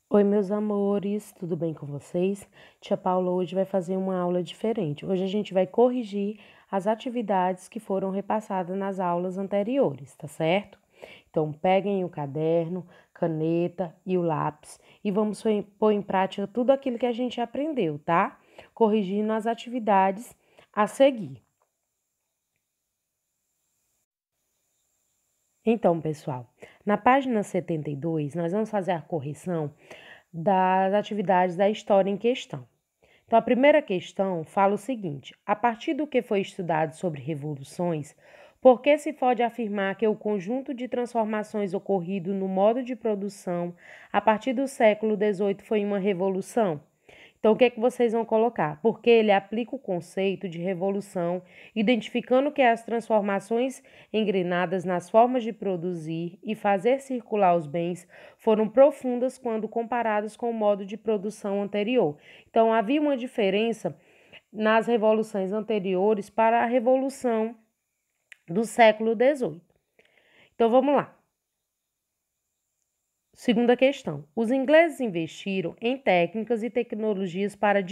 Oi, meus amores, tudo bem com vocês? Tia Paula hoje vai fazer uma aula diferente. Hoje a gente vai corrigir as atividades que foram repassadas nas aulas anteriores, tá certo? Então, peguem o caderno, caneta e o lápis e vamos pôr em prática tudo aquilo que a gente aprendeu, tá? Corrigindo as atividades a seguir. Então, pessoal, na página 72, nós vamos fazer a correção das atividades da história em questão. Então, a primeira questão fala o seguinte: a partir do que foi estudado sobre revoluções, por que se pode afirmar que o conjunto de transformações ocorrido no modo de produção a partir do século XVIII foi uma revolução? Então, o que é que vocês vão colocar? Porque ele aplica o conceito de revolução, identificando que as transformações engrenadas nas formas de produzir e fazer circular os bens foram profundas quando comparadas com o modo de produção anterior. Então, havia uma diferença nas revoluções anteriores para a revolução do século XVIII. Então, vamos lá. Segunda questão. Os ingleses investiram em técnicas e tecnologias para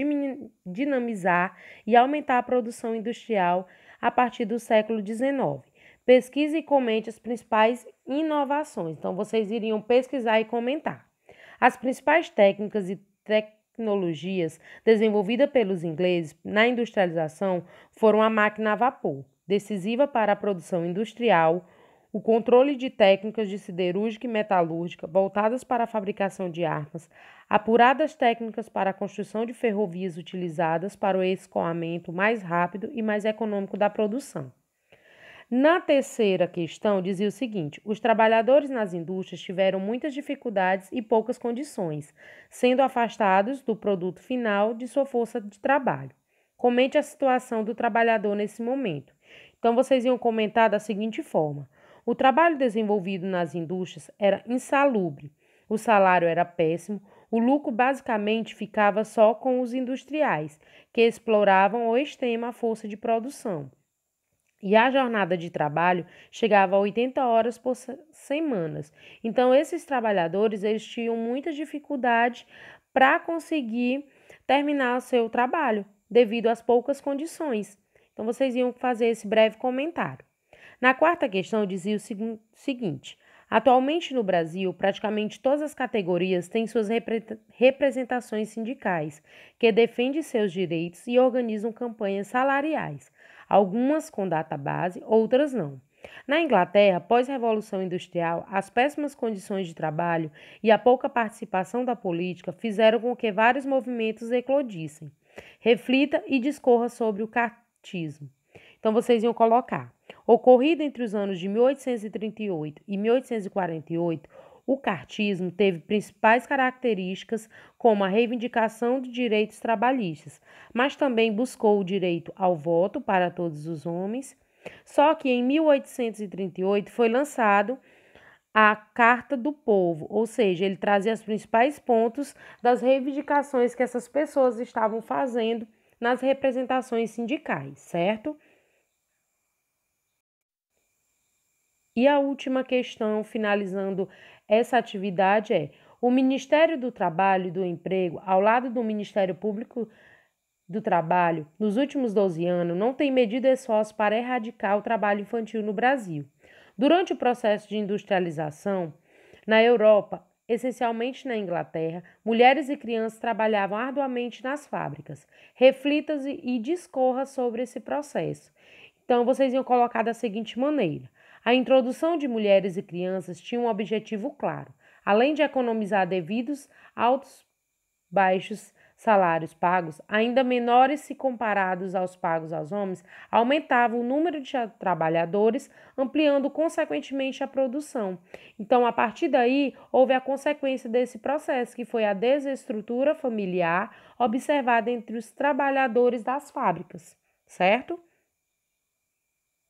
dinamizar e aumentar a produção industrial a partir do século XIX. Pesquise e comente as principais inovações. Então, vocês iriam pesquisar e comentar. As principais técnicas e tecnologias desenvolvidas pelos ingleses na industrialização foram a máquina a vapor, decisiva para a produção industrial, o controle de técnicas de siderúrgica e metalúrgica voltadas para a fabricação de armas, apuradas técnicas para a construção de ferrovias utilizadas para o escoamento mais rápido e mais econômico da produção. Na terceira questão, dizia o seguinte: os trabalhadores nas indústrias tiveram muitas dificuldades e poucas condições, sendo afastados do produto final de sua força de trabalho. Comente a situação do trabalhador nesse momento. Então, vocês iam comentar da seguinte forma: o trabalho desenvolvido nas indústrias era insalubre, o salário era péssimo, o lucro basicamente ficava só com os industriais, que exploravam ao extremo a força de produção. E a jornada de trabalho chegava a 80 horas por semana. Então, esses trabalhadores eles tinham muita dificuldade para conseguir terminar o seu trabalho, devido às poucas condições. Então, vocês iam fazer esse breve comentário. Na quarta questão, dizia o seguinte: atualmente no Brasil, praticamente todas as categorias têm suas representações sindicais, que defendem seus direitos e organizam campanhas salariais, algumas com data base, outras não. Na Inglaterra, pós-revolução industrial, as péssimas condições de trabalho e a pouca participação da política fizeram com que vários movimentos eclodissem. Reflita e discorra sobre o cartismo. Então, vocês iam colocar: ocorrido entre os anos de 1838 e 1848, o cartismo teve principais características como a reivindicação de direitos trabalhistas, mas também buscou o direito ao voto para todos os homens. Só que em 1838 foi lançado a Carta do Povo, ou seja, ele trazia os principais pontos das reivindicações que essas pessoas estavam fazendo nas representações sindicais, certo? E a última questão, finalizando essa atividade, é: o Ministério do Trabalho e do Emprego, ao lado do Ministério Público do Trabalho, nos últimos 12 anos, não tem medido esforços para erradicar o trabalho infantil no Brasil. Durante o processo de industrialização, na Europa, essencialmente na Inglaterra, mulheres e crianças trabalhavam arduamente nas fábricas. Reflita e discorra sobre esse processo. Então, vocês iam colocar da seguinte maneira: a introdução de mulheres e crianças tinha um objetivo claro. Além de economizar devidos altos baixos salários pagos, ainda menores se comparados aos pagos aos homens, aumentava o número de trabalhadores, ampliando consequentemente a produção. Então, a partir daí, houve a consequência desse processo, que foi a desestrutura familiar observada entre os trabalhadores das fábricas, certo?